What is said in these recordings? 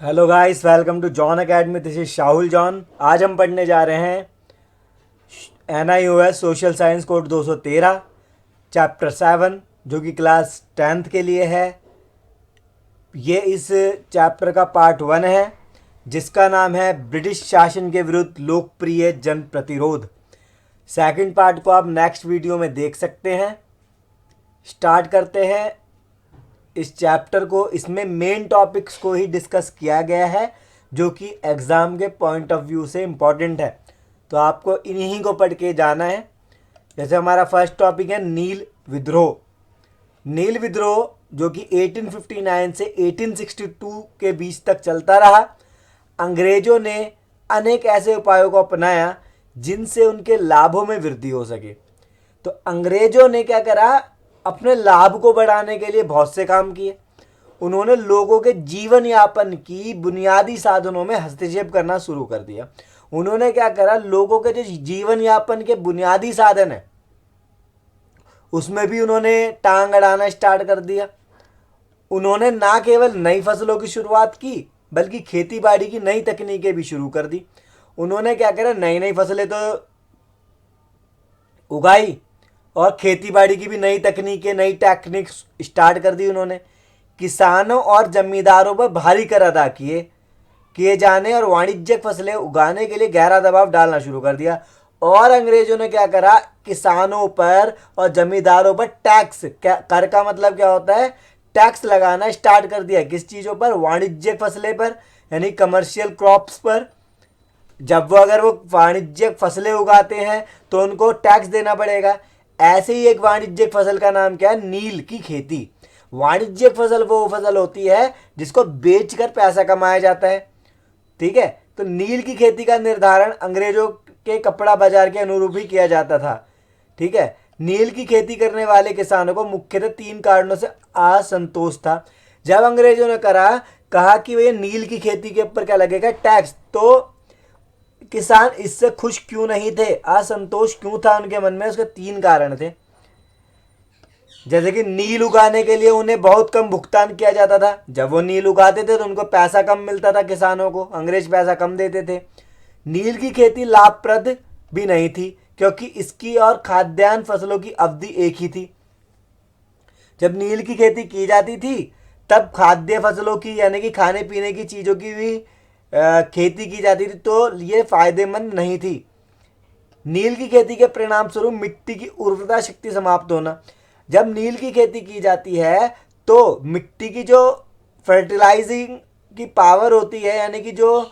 Hello guys, welcome to John academy. This is Shahul John. आज हम पढ़ने जा रहे हैं NIOS social science code 213 chapter 7, जो कि क्लास 10th के लिए है। ये इस चैप्टर का पार्ट 1 है, जिसका नाम है ब्रिटिश शासन के विरुद्ध लोकप्रिय जन प्रतिरोध। सेकंड पार्ट को आप नेक्स्ट वीडियो में देख सकते हैं। स्टार्ट करते हैं इस चैप्टर को। इसमें मेन टॉपिक्स को ही डिस्कस किया गया है, जो कि एग्ज़ाम के पॉइंट ऑफ व्यू से इम्पॉर्टेंट है, तो आपको इन्हीं को पढ़ के जाना है। जैसे हमारा फर्स्ट टॉपिक है नील विद्रोह। नील विद्रोह जो कि 1859 से 1862 के बीच तक चलता रहा। अंग्रेज़ों ने अनेक ऐसे उपायों को अपनाया जिनसे उनके लाभों में वृद्धि हो सके। तो अंग्रेज़ों ने क्या करा, अपने लाभ को बढ़ाने के लिए बहुत से काम किए। उन्होंने लोगों के जीवन यापन की बुनियादी साधनों में हस्तक्षेप करना शुरू कर दिया। उन्होंने क्या करा, लोगों के जो जीवन यापन के बुनियादी साधन है उसमें भी उन्होंने टांग अड़ाना स्टार्ट कर दिया। उन्होंने ना केवल नई फसलों की शुरुआत की, बल्कि खेती बाड़ी की नई तकनीकें भी शुरू कर दी। उन्होंने क्या करा, नई नई फसलें तो उगाई और खेती बाड़ी की भी नई तकनीकें, नई टेक्निक्स स्टार्ट कर दी उन्होंने। किसानों और जमींदारों पर भारी कर अदा किए जाने और वाणिज्यिक फसलें उगाने के लिए गहरा दबाव डालना शुरू कर दिया। और अंग्रेजों ने क्या करा, किसानों पर और जमींदारों पर टैक्स, कर का मतलब क्या होता है, टैक्स लगाना स्टार्ट कर दिया। किस चीज़ों पर? वाणिज्यिक फसलें पर, यानी कमर्शियल क्रॉप्स पर। जब अगर वो वाणिज्यिक फसलें उगाते हैं तो उनको टैक्स देना पड़ेगा। ऐसे ही एक वाणिज्यिक फसल का नाम क्या है, नील की खेती। वाणिज्यिक फसल वो फसल होती है जिसको बेचकर पैसा कमाया जाता है। ठीक है, तो नील की खेती का निर्धारण अंग्रेजों के कपड़ा बाजार के अनुरूप ही किया जाता था। ठीक है, नील की खेती करने वाले किसानों को मुख्यतः 3 कारणों से असंतोष था। जब अंग्रेजों ने कहा कि ये नील की खेती के ऊपर क्या लगेगा, टैक्स, तो किसान इससे खुश क्यों नहीं थे, असंतोष क्यों था उनके मन में? उसके 3 कारण थे। जैसे कि नील उगाने के लिए उन्हें बहुत कम भुगतान किया जाता था। जब वो नील उगाते थे तो उनको पैसा कम मिलता था, किसानों को अंग्रेज पैसा कम देते थे। नील की खेती लाभप्रद भी नहीं थी, क्योंकि इसकी और खाद्यान्न फसलों की अवधि एक ही थी। जब नील की खेती की जाती थी तब खाद्य फसलों की, यानी कि खाने पीने की चीज़ों की भी खेती की जाती थी, तो ये फायदेमंद नहीं थी। नील की खेती के परिणाम स्वरूप मिट्टी की उर्वरता शक्ति समाप्त होना। जब नील की खेती की जाती है तो मिट्टी की जो फर्टिलाइजिंग की पावर होती है, यानी कि जो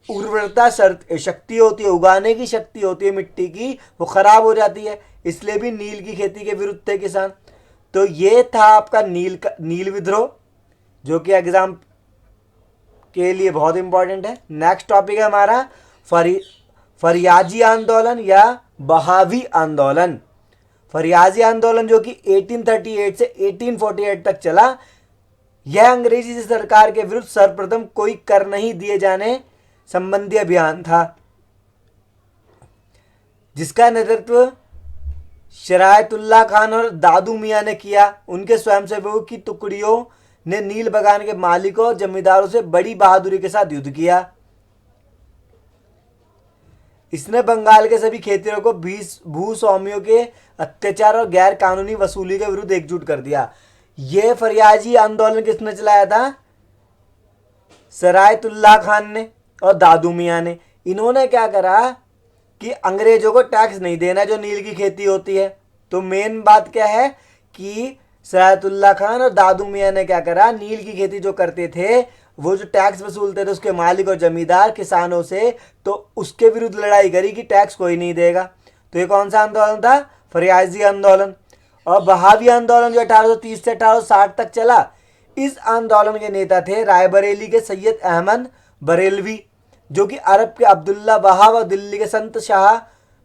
उर्वरता शक्ति होती है, उगाने की शक्ति होती है मिट्टी की, वो खराब हो जाती है। इसलिए भी नील की खेती के विरुद्ध थे किसान। तो ये था आपका नील विद्रोह, जो कि एग्जाम के लिए बहुत इंपॉर्टेंट है। नेक्स्ट टॉपिक है हमारा फरियाजी आंदोलन या बहावी आंदोलन। फरियाजी आंदोलन जो कि 1838 से 1848 तक चला। यह अंग्रेजी सरकार के विरुद्ध सर्वप्रथम कोई कर नहीं दिए जाने संबंधी अभियान था, जिसका नेतृत्व शरायतुल्लाह खान और दादू मियाँ ने किया। उनके स्वयंसेवकों की टुकड़ियों ने नील बागान के मालिकों और जमींदारों से बड़ी बहादुरी के साथ युद्ध किया। इसने बंगाल के सभी खेतियों को भूस्वामियों के अत्याचार और गैर कानूनी वसूली के विरुद्ध एकजुट कर दिया। यह फरियाजी आंदोलन किसने चलाया था? सरायतुल्लाह खान ने और दादू मियाँ ने। इन्होंने क्या करा कि अंग्रेजों को टैक्स नहीं देना जो नील की खेती होती है। तो मेन बात क्या है कि सरायतुल्लाह खान और दादू मियाँ ने क्या करा, नील की खेती जो करते थे, वो जो टैक्स वसूलते थे उसके मालिक और जमींदार किसानों से, तो उसके विरुद्ध लड़ाई करी कि टैक्स कोई नहीं देगा। तो ये कौन सा आंदोलन था? फरियाजी आंदोलन। और बहावी आंदोलन जो 1830 से 1860 तक चला, इस आंदोलन के नेता थे रायबरेली के सैयद अहमद बरेलवी, जो कि अरब के अब्दुल्ला वहाब और दिल्ली के संत शाह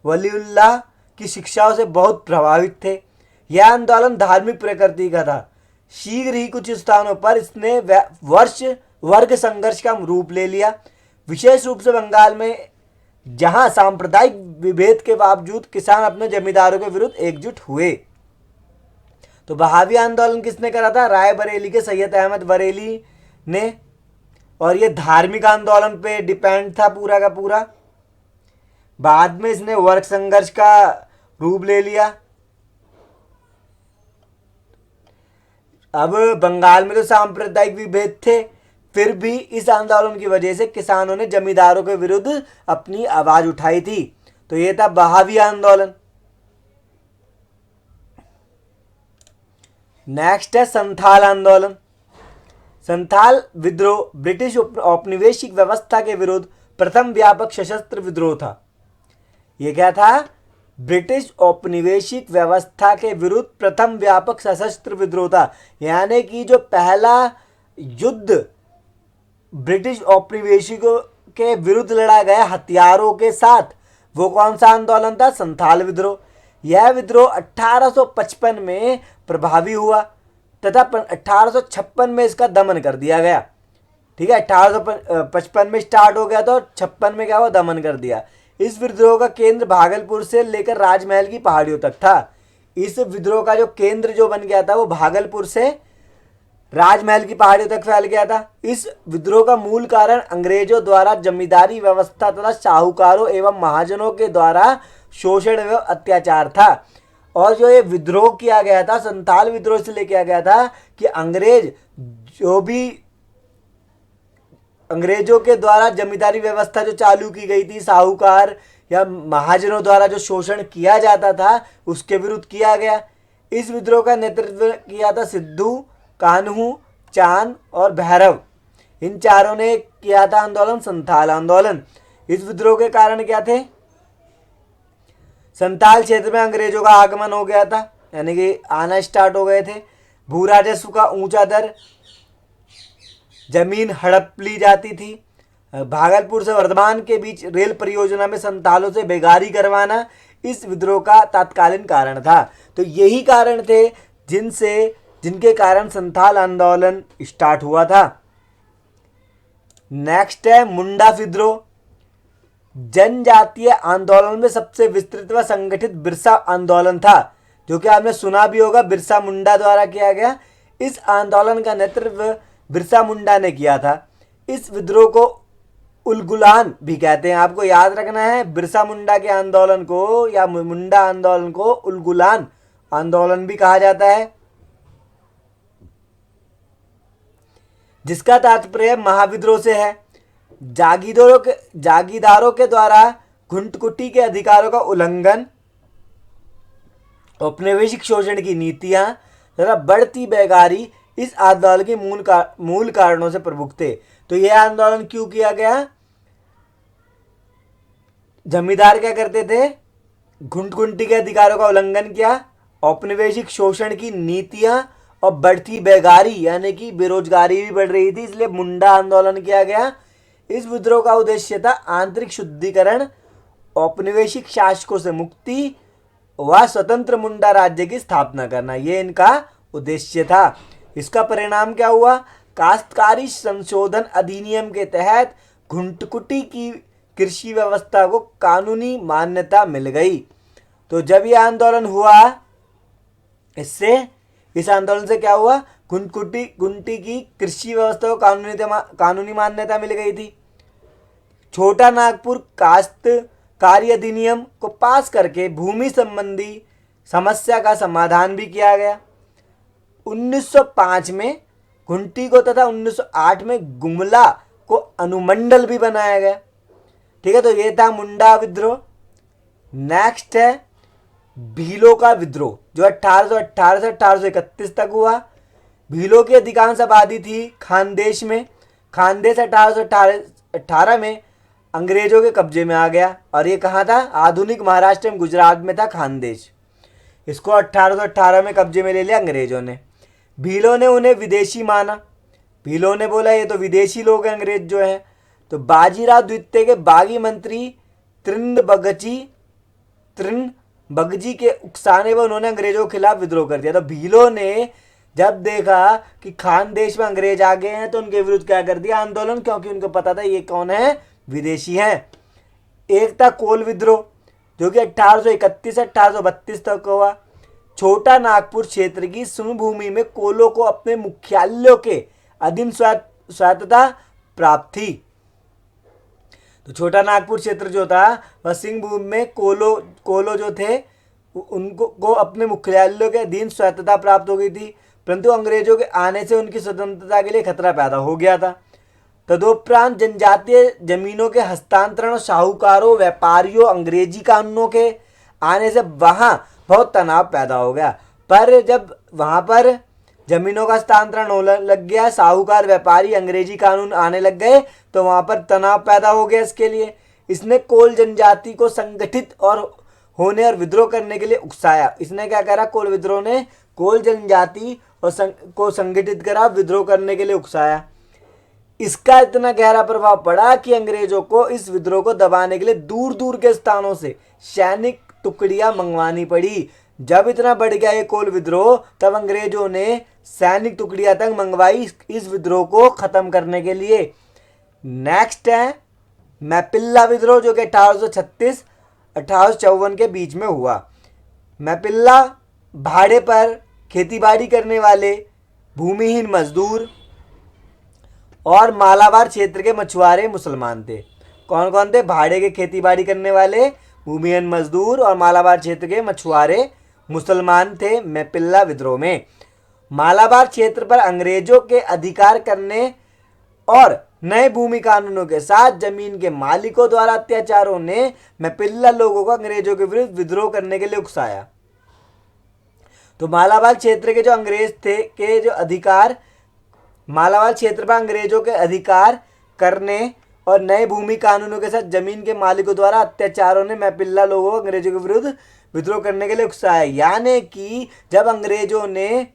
वलीउल्लाह की शिक्षाओं से बहुत प्रभावित थे। यह आंदोलन धार्मिक प्रकृति का था। शीघ्र ही कुछ स्थानों पर इसने वर्ग संघर्ष का रूप ले लिया, विशेष रूप से बंगाल में, जहां सांप्रदायिक विभेद के बावजूद किसान अपने जमींदारों के विरुद्ध एकजुट हुए। तो बहावी आंदोलन किसने करा था? रायबरेली के सैयद अहमद बरेली ने। और ये धार्मिक आंदोलन पे डिपेंड था पूरा का पूरा। बाद में इसने वर्ग संघर्ष का रूप ले लिया। अब बंगाल में तो सांप्रदायिक विभेद थे, फिर भी इस आंदोलन की वजह से किसानों ने जमींदारों के विरुद्ध अपनी आवाज उठाई थी। तो ये था बहावी आंदोलन। नेक्स्ट है संथाल आंदोलन। संथाल विद्रोह ब्रिटिश औपनिवेशिक व्यवस्था के विरुद्ध प्रथम व्यापक सशस्त्र विद्रोह था। यह क्या था? ब्रिटिश औपनिवेशिक व्यवस्था के विरुद्ध प्रथम व्यापक सशस्त्र विद्रोह था। यानी कि जो पहला युद्ध ब्रिटिश औपनिवेशिकों के विरुद्ध लड़ा गया हथियारों के साथ, वो कौन सा आंदोलन था? संथाल विद्रोह। यह विद्रोह 1855 में प्रभावी हुआ तथा 1856 में इसका दमन कर दिया गया। ठीक है, 1855 में स्टार्ट हो गया तो 56 में क्या हुआ? दमन कर दिया। इस विद्रोह का केंद्र भागलपुर से लेकर राजमहल की पहाड़ियों तक था। इस विद्रोह का जो केंद्र जो बन गया था वो भागलपुर से राजमहल की पहाड़ियों तक फैल गया था। इस विद्रोह का मूल कारण अंग्रेजों द्वारा जमींदारी व्यवस्था तथा साहूकारों एवं महाजनों के द्वारा शोषण एवं अत्याचार था। और जो ये विद्रोह किया गया था, संथाल विद्रोह इसलिए किया गया था कि अंग्रेजों के द्वारा जमींदारी व्यवस्था जो चालू की गई थी, साहूकार या महाजनों द्वारा जो शोषण किया जाता था, उसके विरुद्ध किया गया। इस विद्रोह का नेतृत्व किया था सिद्धू, कान्हू, चांद और भैरव। इन चारों ने किया था आंदोलन संथाल आंदोलन। इस विद्रोह के कारण क्या थे? संथाल क्षेत्र में अंग्रेजों का आगमन हो गया था, यानी कि आना स्टार्ट हो गए थे। भू राजस्व का ऊंचा दर, जमीन हड़प ली जाती थी। भागलपुर से वर्धमान के बीच रेल परियोजना में संथालों से बेगारी करवाना इस विद्रोह का तत्कालीन कारण था। तो यही कारण थे जिनके कारण संथाल आंदोलन स्टार्ट हुआ था। नेक्स्ट है मुंडा विद्रोह। जनजातीय आंदोलन में सबसे विस्तृत व संगठित बिरसा आंदोलन था, जो कि आपने सुना भी होगा, बिरसा मुंडा द्वारा किया गया। इस आंदोलन का नेतृत्व बिरसा मुंडा ने किया था। इस विद्रोह को उलगुलान भी कहते हैं। आपको याद रखना है, बिरसा मुंडा के आंदोलन को या मुंडा आंदोलन को उलगुलान आंदोलन भी कहा जाता है, जिसका तात्पर्य महाविद्रोह से है। जागीरदारों के द्वारा घुंटकुटी के अधिकारों का उल्लंघन, औपनिवेशिक शोषण की नीतियां तथा बढ़ती बेकारी इस आंदोलन के मूल कारणों से प्रमुख थे। तो यह आंदोलन क्यों किया गया? जमींदार क्या करते थे? घुंटकुटी के अधिकारों का उल्लंघन किया, औपनिवेशिक शोषण की नीतियां और बढ़ती बेकारी यानी कि बेरोजगारी भी बढ़ रही थी, इसलिए मुंडा आंदोलन किया गया। इस विद्रोह का उद्देश्य था आंतरिक शुद्धिकरण, औपनिवेशिक शासकों से मुक्ति व स्वतंत्र मुंडा राज्य की स्थापना करना, ये इनका उद्देश्य था। इसका परिणाम क्या हुआ? काश्तकारी संशोधन अधिनियम के तहत घुंटकुटी की कृषि व्यवस्था को कानूनी मान्यता मिल गई। तो जब यह आंदोलन हुआ, इस आंदोलन से क्या हुआ? घुंटी की कृषि व्यवस्था को कानूनी मान्यता मिल गई थी। छोटा नागपुर काश्तकारी अधिनियम को पास करके भूमि संबंधी समस्या का समाधान भी किया गया। 1905 में घुंटी को तथा 1908 में गुमला को अनुमंडल भी बनाया गया। ठीक है, तो ये था मुंडा विद्रोह। नेक्स्ट है भीलों का विद्रोह, जो 1818 से 1831 तक हुआ। भीलों की अधिकांश आबादी थी खानदेश में। खानदेश 1818 में अंग्रेजों के कब्जे में आ गया। और ये कहाँ था? आधुनिक महाराष्ट्र में गुजरात में था खानदेश। इसको 1818 में कब्जे में ले लिया अंग्रेजों ने। भीलों ने उन्हें विदेशी माना। भीलों ने बोला ये तो विदेशी लोग हैं अंग्रेज जो हैं। तो बाजीराव द्वितीय के बागी मंत्री त्रिनबगजी के उकसाने पर उन्होंने अंग्रेजों के खिलाफ विद्रोह कर दिया। तो भीलों ने जब देखा कि खानदेश में अंग्रेज आ गए हैं तो उनके विरुद्ध क्या कर दिया? आंदोलन, क्योंकि उनको पता था ये कौन है? विदेशी हैं। एक था कोल विद्रोह, जो कि 1831 से 1832 तक हुआ। छोटा नागपुर क्षेत्र की समभूमि में कोलों को अपने मुख्यालयों के अधीन स्वायत्तता प्राप्त थी। तो छोटा नागपुर क्षेत्र जो था वह सिंहभूम में कोलो जो थे उनको को अपने मुख्यालयों के अधीन स्वायत्तता प्राप्त हो गई थी, परंतु अंग्रेजों के आने से उनकी स्वतंत्रता के लिए खतरा पैदा हो गया था। तदुपरांत जनजातीय जमीनों के हस्तांतरण, साहूकारों, व्यापारियों, अंग्रेजी कानूनों के आने से वहाँ बहुत तनाव पैदा हो गया। पर जब वहाँ पर जमीनों का हस्तांतरण होने लग गया, साहूकार, व्यापारी, अंग्रेजी कानून आने लग गए, तो वहाँ पर तनाव पैदा हो गया। इसके लिए इसने कोल जनजाति को संगठित और होने और विद्रोह करने के लिए उकसाया। इसने क्या करा, कोल विद्रोह ने कोल जनजाति और को संगठित करा, विद्रोह करने के लिए उकसाया। इसका इतना गहरा प्रभाव पड़ा कि अंग्रेजों को इस विद्रोह को दबाने के लिए दूर दूर के स्थानों से सैनिक टुकड़ियां मंगवानी पड़ी। जब इतना बढ़ गया ये कोल विद्रोह, तब अंग्रेजों ने सैनिक टुकड़ियां तक मंगवाई इस विद्रोह को खत्म करने के लिए। नेक्स्ट है मैपिल्ला विद्रोह, जो कि 1836 1854 के बीच में हुआ। मैपिल्ला भाड़े पर खेतीबाड़ी करने वाले भूमिहीन मजदूर और मालाबार क्षेत्र के मछुआरे मुसलमान थे। कौन कौन थे? भाड़े के खेतीबाड़ी करने वाले भूमिहीन मजदूर और मालाबार क्षेत्र के मछुआरे मुसलमान थे मैपिल्ला विद्रोह में। मालाबार क्षेत्र पर अंग्रेजों के अधिकार करने और नए भूमि कानूनों के साथ जमीन के मालिकों द्वारा अत्याचारों ने मैपिल्ला लोगों को अंग्रेजों के विरुद्ध विद्रोह करने के लिए उकसाया। तो मालाबार क्षेत्र के जो अंग्रेज थे के जो अधिकार, मालाबार क्षेत्र पर अंग्रेजों के अधिकार करने और नए भूमि कानूनों के साथ जमीन के मालिकों द्वारा अत्याचारों ने मैपिल्ला लोगों को अंग्रेजों के विरुद्ध विद्रोह करने के लिए उकसाया। यानी कि जब अंग्रेजों ने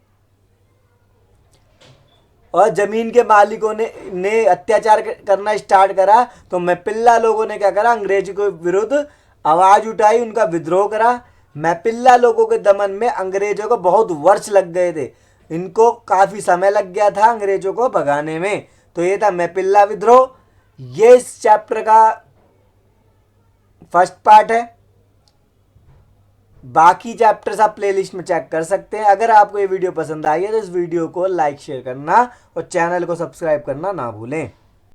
और जमीन के मालिकों ने अत्याचार करना स्टार्ट करा, तो मैपिल्ला लोगों ने क्या करा, अंग्रेजों के विरुद्ध आवाज उठाई, उनका विद्रोह करा। मैपिल्ला लोगों के दमन में अंग्रेजों को बहुत वर्ष लग गए थे, इनको काफी समय लग गया था अंग्रेजों को भगाने में। तो ये था मैपिल्ला विद्रोह। ये इस चैप्टर का फर्स्ट पार्ट है। बाकी चैप्टर्स आप प्लेलिस्ट में चेक कर सकते हैं। अगर आपको ये वीडियो पसंद आई है तो इस वीडियो को लाइक शेयर करना और चैनल को सब्सक्राइब करना ना भूलें।